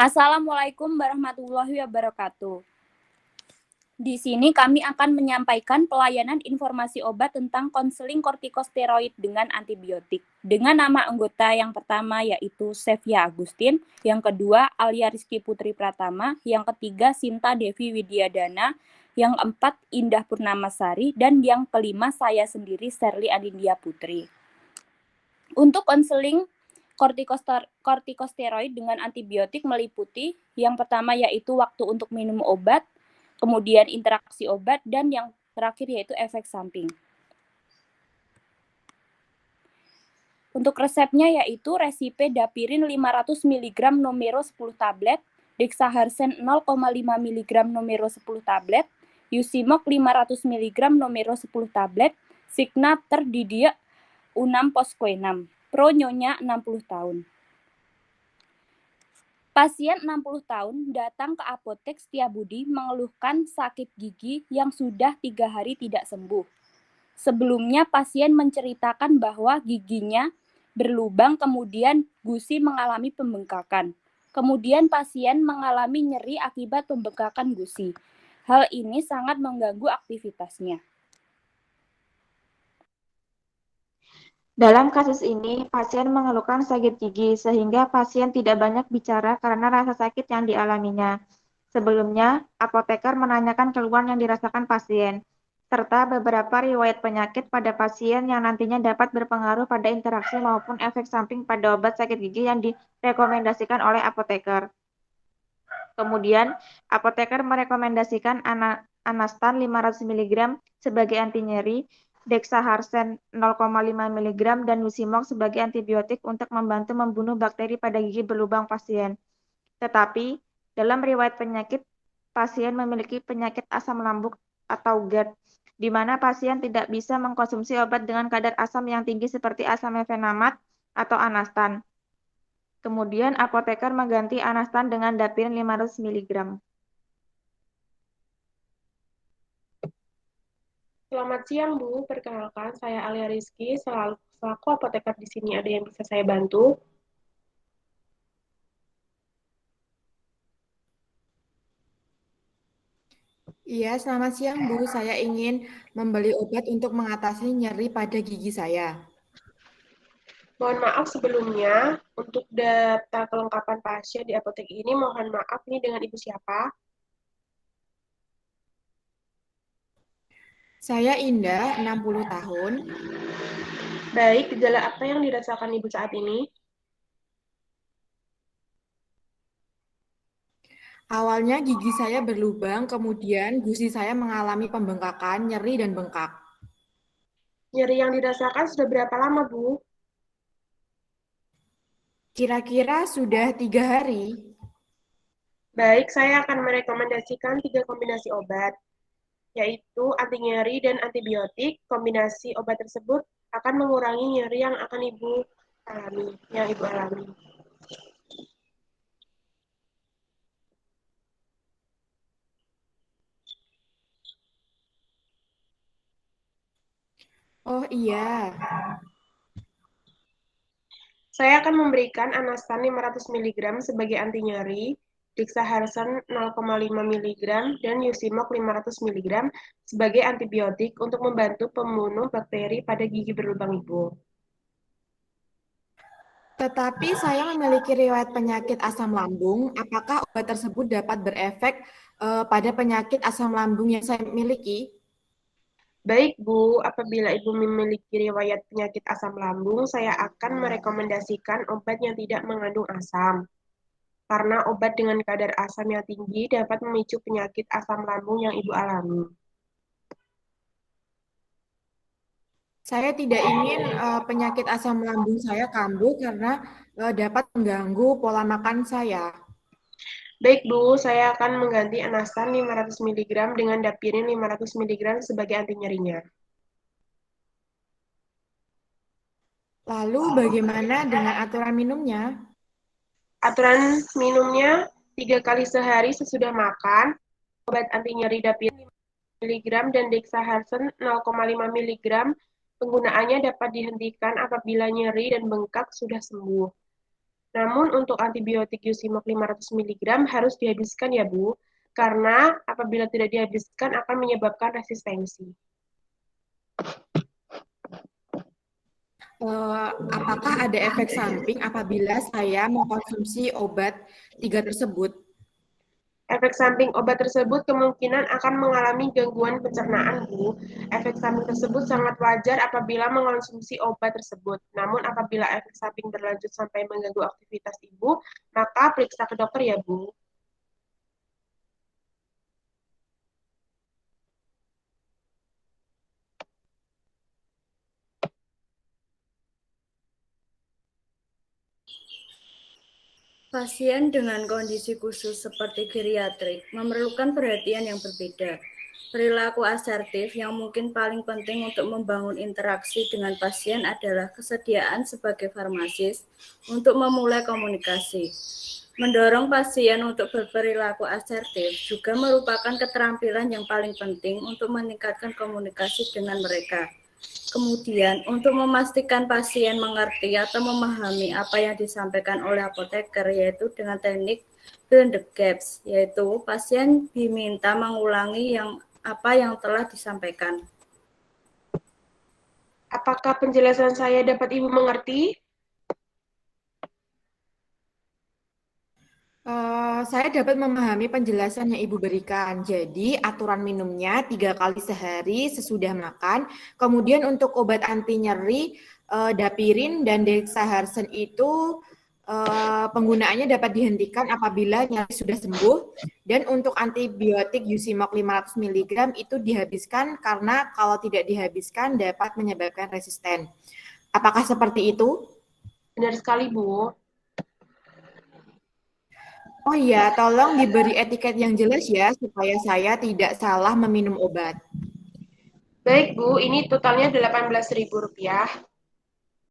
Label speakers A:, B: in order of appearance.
A: Assalamualaikum warahmatullahi wabarakatuh. Di sini kami akan menyampaikan pelayanan informasi obat tentang konseling kortikosteroid dengan antibiotik. Dengan nama anggota yang pertama yaitu Sevia Agustin, yang kedua Alia Rizky Putri Pratama, yang ketiga Sinta Devi Widyadana, yang keempat Indah Purnamasari, dan yang kelima saya sendiri Serly Adindia Putri. Untuk konseling kortikosteroid dengan antibiotik meliputi yang pertama yaitu waktu untuk minum obat, kemudian interaksi obat, dan yang terakhir yaitu efek samping. Untuk resepnya yaitu Resipedapyrin 500 mg Numero 10 tablet, Dexaharsen 0,5 mg Numero 10 tablet, Yusimok 500 mg Numero 10 tablet, Signa Terdidia Unam Posquenam. Pro Nyonya 60 tahun. Pasien 60 tahun datang ke apotek Setiabudi mengeluhkan sakit gigi yang sudah 3 hari tidak sembuh. Sebelumnya pasien menceritakan bahwa giginya berlubang kemudian gusi mengalami pembengkakan. Kemudian pasien mengalami nyeri akibat pembengkakan gusi. Hal ini sangat mengganggu aktivitasnya.
B: Dalam kasus ini, pasien mengeluhkan sakit gigi sehingga pasien tidak banyak bicara karena rasa sakit yang dialaminya. Sebelumnya, apoteker menanyakan keluhan yang dirasakan pasien, serta beberapa riwayat penyakit pada pasien yang nantinya dapat berpengaruh pada interaksi maupun efek samping pada obat sakit gigi yang direkomendasikan oleh apoteker. Kemudian, apoteker merekomendasikan Anastan 500 mg sebagai anti nyeri, Dexaharsen 0,5 mg, dan Yusimok sebagai antibiotik untuk membantu membunuh bakteri pada gigi berlubang pasien. Tetapi, dalam riwayat penyakit, pasien memiliki penyakit asam lambung atau GERD, di mana pasien tidak bisa mengkonsumsi obat dengan kadar asam yang tinggi seperti asam mefenamat atau Anastan. Kemudian, apoteker mengganti Anastan dengan Dapyrin 500 mg.
C: Selamat siang, Bu. Perkenalkan, saya Alia Rizky, selaku apoteker di sini. Ada yang bisa saya bantu?
D: Iya, selamat siang Bu. Saya ingin membeli obat untuk mengatasi nyeri pada gigi saya.
C: Mohon maaf sebelumnya, untuk data kelengkapan pasien di apotek ini, mohon maaf nih dengan Ibu siapa?
D: Saya Indah, 60 tahun.
C: Baik, gejala apa yang dirasakan Ibu saat ini?
D: Awalnya gigi saya berlubang, kemudian gusi saya mengalami pembengkakan, nyeri dan bengkak.
C: Nyeri yang dirasakan sudah berapa lama, Bu?
D: Kira-kira sudah 3 hari.
C: Baik, saya akan merekomendasikan 3 kombinasi obat, yaitu anti nyeri dan antibiotik. Kombinasi obat tersebut akan mengurangi nyeri yang akan Ibu alami.
D: Oh iya,
C: Saya akan memberikan Anastan 500 mg sebagai anti nyeri, Dexaharsen 0,5 mg, dan Yusimok 500 mg sebagai antibiotik untuk membantu membunuh bakteri pada gigi berlubang Ibu.
D: tetapi saya memiliki riwayat penyakit asam lambung. Apakah obat tersebut dapat berefek pada penyakit asam lambung yang saya miliki?
C: Baik, Bu, apabila Ibu memiliki riwayat penyakit asam lambung, saya akan merekomendasikan obat yang tidak mengandung asam. Karena obat dengan kadar asam yang tinggi dapat memicu penyakit asam lambung yang Ibu alami.
D: Saya tidak ingin penyakit asam lambung saya kambuh karena dapat mengganggu pola makan saya.
C: Baik, Bu, saya akan mengganti Anastan 500 mg dengan Dapyrin 500 mg sebagai anti nyerinya.
D: Lalu bagaimana dengan aturan minumnya?
C: Aturan minumnya 3 kali sehari sesudah makan, obat anti nyeri Dapyrin 5 mg dan Dexaharsen 0,5 mg. Penggunaannya dapat dihentikan apabila nyeri dan bengkak sudah sembuh. Namun untuk antibiotik Yusimok 500 mg harus dihabiskan ya Bu, karena apabila tidak dihabiskan akan menyebabkan resistensi.
D: Apakah ada efek samping apabila saya mengkonsumsi obat 3 tersebut?
C: Efek samping obat tersebut kemungkinan akan mengalami gangguan pencernaan, Bu. Efek samping tersebut sangat wajar apabila mengonsumsi obat tersebut. Namun apabila efek samping berlanjut sampai mengganggu aktivitas Ibu, maka periksa ke dokter ya, Bu.
A: Pasien dengan kondisi khusus seperti geriatrik memerlukan perhatian yang berbeda. Perilaku asertif yang mungkin paling penting untuk membangun interaksi dengan pasien adalah kesediaan sebagai farmasis untuk memulai komunikasi. Mendorong pasien untuk berperilaku asertif juga merupakan keterampilan yang paling penting untuk meningkatkan komunikasi dengan mereka. Kemudian, untuk memastikan pasien mengerti atau memahami apa yang disampaikan oleh apoteker, yaitu dengan teknik fill the gaps, yaitu pasien diminta mengulangi apa yang telah disampaikan.
C: Apakah penjelasan saya dapat Ibu mengerti?
D: Saya dapat memahami penjelasan yang Ibu berikan. Jadi, aturan minumnya 3 kali sehari sesudah makan. Kemudian untuk obat anti nyeri, dapirin dan dexaharsen itu penggunaannya dapat dihentikan apabila nyeri sudah sembuh. Dan untuk antibiotik Yusimok 500 mg itu dihabiskan karena kalau tidak dihabiskan dapat menyebabkan resisten. Apakah seperti itu?
C: Benar sekali, Bu.
D: Oh iya, tolong diberi etiket yang jelas ya, supaya saya tidak salah meminum obat.
C: Baik, Bu. Ini totalnya Rp18.000.